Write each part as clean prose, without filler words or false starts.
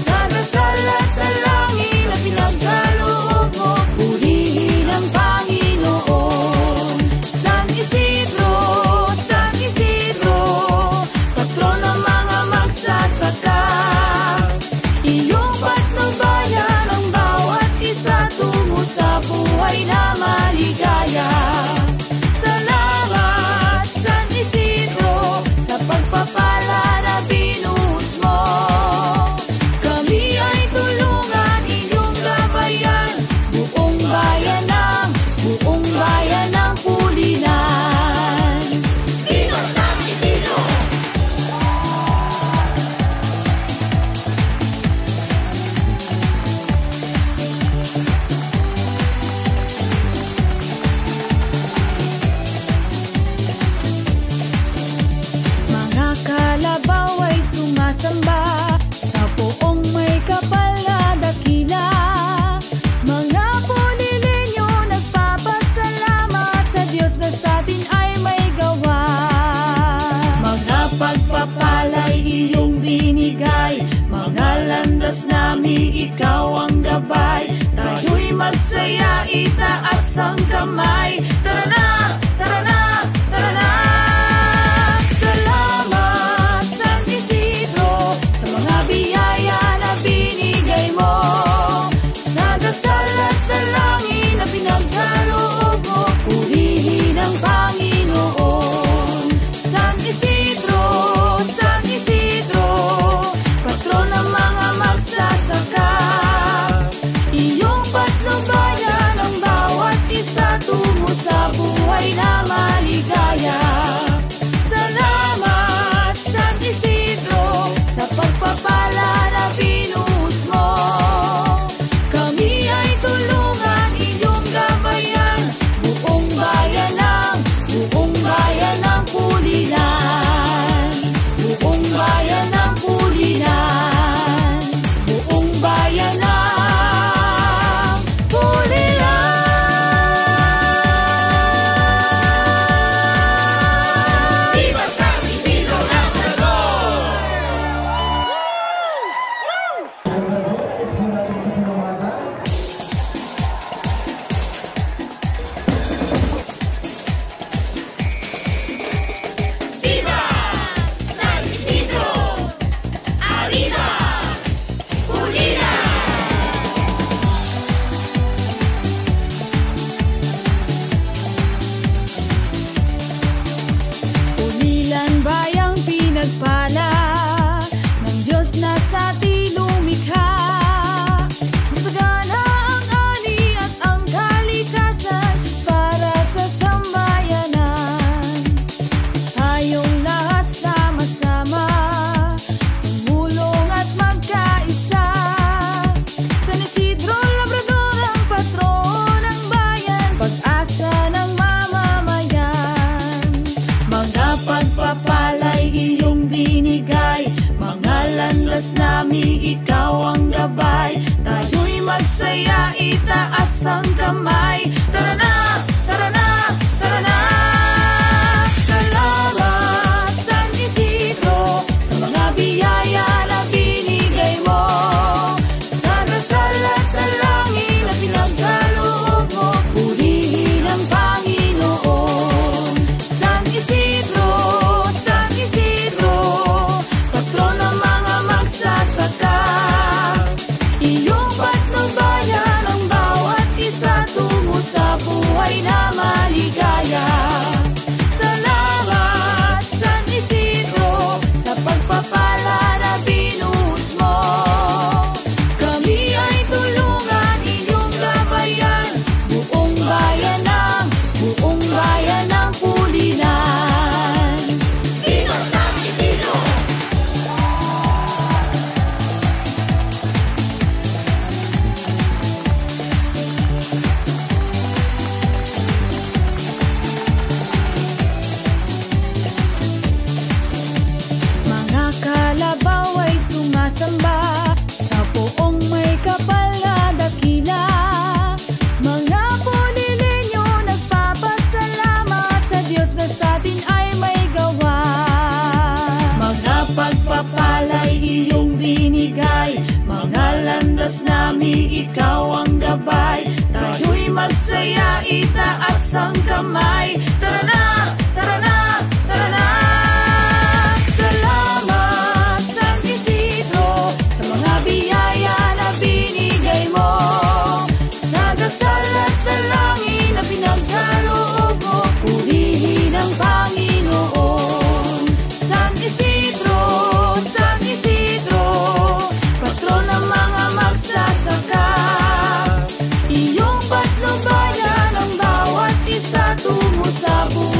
Sa dasal at dalangin na pinagkaloob mo, kamay. Tara na, tara na, tara na. Salamat San Isidro sa mga biyaya na binigay mo, sa dasal at dalangin na pinagkaloob mo. Purihin ang Panginoon. San Isidro, San Isidro, patron ng mga magsasaka. Iyong patnubayan ang bawat isa tungo sa buhay na maligaya. Salamat San Isidro sa pagpapala na binuhos mo. Kami ay tulungan iyong gabayan, buong bayan ng Pulilan. Buong bayan ng Pulilan. Buong bayan ng Pulilan. Viva San Isidro Labrador! Viva San Isidro! Arriba! Pulilan! Pulilan bayang pinagpala ng Diyos na sa atin lumikha. Masagana ang ani at ang kalikasan para sa sambayanan. Tayong lahat sama-sama, tumulong at magkaisa. San Isidro Labrador ang patron ng bayan, pag-asa ng mamamayan. Mga pagpapala'y iyong binigay, mga landas namin ikaw ang gabay. Tayo'y magsaya, itaas ang kamay. Tara na, tara na, tara na. Salamat San Isidro sa mga biyaya na binigay mo, sa dasal at dalangin na pinagkaloob mo. Purihin ang Panginoon. San Isidro, San Isidro, patron ng mga magsasaka. Iyong patnubayan ang bawat isa tungo sa buhay na maligaya. Salamat San Isidro sa pagpapala na binuhos mo. Kami ay tulungan iyong gabayan, buong bayan ng Pulilan. Viva San Isidro! Mga kalabaw ay sumasamba sa poong may kapal na dakila. Mga Pulilenyo nagpapasalamat sa Diyos na sa atin ay may gawa. Mga pagpapala'y iyong binigay, mga landas namin ikaw ang gabay. Tayo'y magsaya, itaas ang kamay. Tara na, tara na, tara na. Salamat San Isidro sa mga biyaya na binigay mo, sa dasal at dalangin na pinagkaloob mo. Purihin ang Panginoon. San Isidro, San Isidro, patron ng mga magsasaka. Iyong patnubayan ang bawat isa tungo sa buhay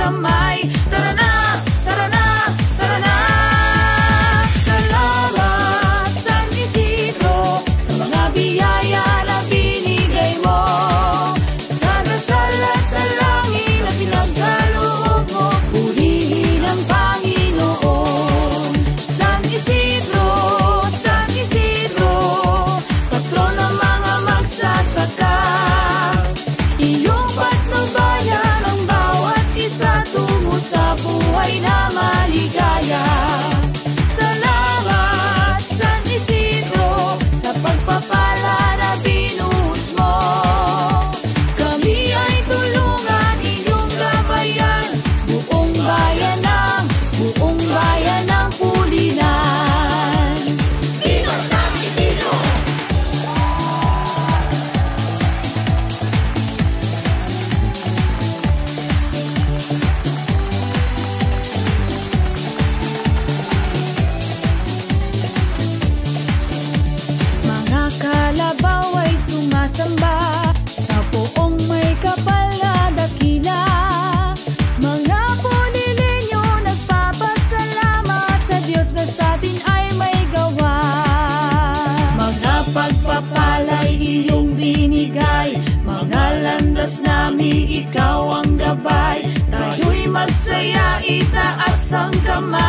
kamay. Tara na, tara na, tara na. Salamat San Isidro sa mga biyaya na binigay mo, sa dasal at dalangin na pinagkaloob mo. Purihin ang Panginoon. San Isidro, San Isidro, patron ng mga magsasaka. Iyong patnubayan ang bawat isa tungo sa buhay na maligaya. Salamat San Isidro sa pagpapala na binuhos mo. Kami ay tulungan iyong gabayan, buong bayan ng Pulilan. Viva San Isidro! Mga kalabaw ay sumasamba sa poong may kapal na dakila. Mga Pulilenyo nagpapasalamat sa Diyos na sa atin ay may gawa. Mga pagpapala'y iyong binigay, mga landas namin ikaw ang gabay. Tayo'y magsaya, itaas ang kamay.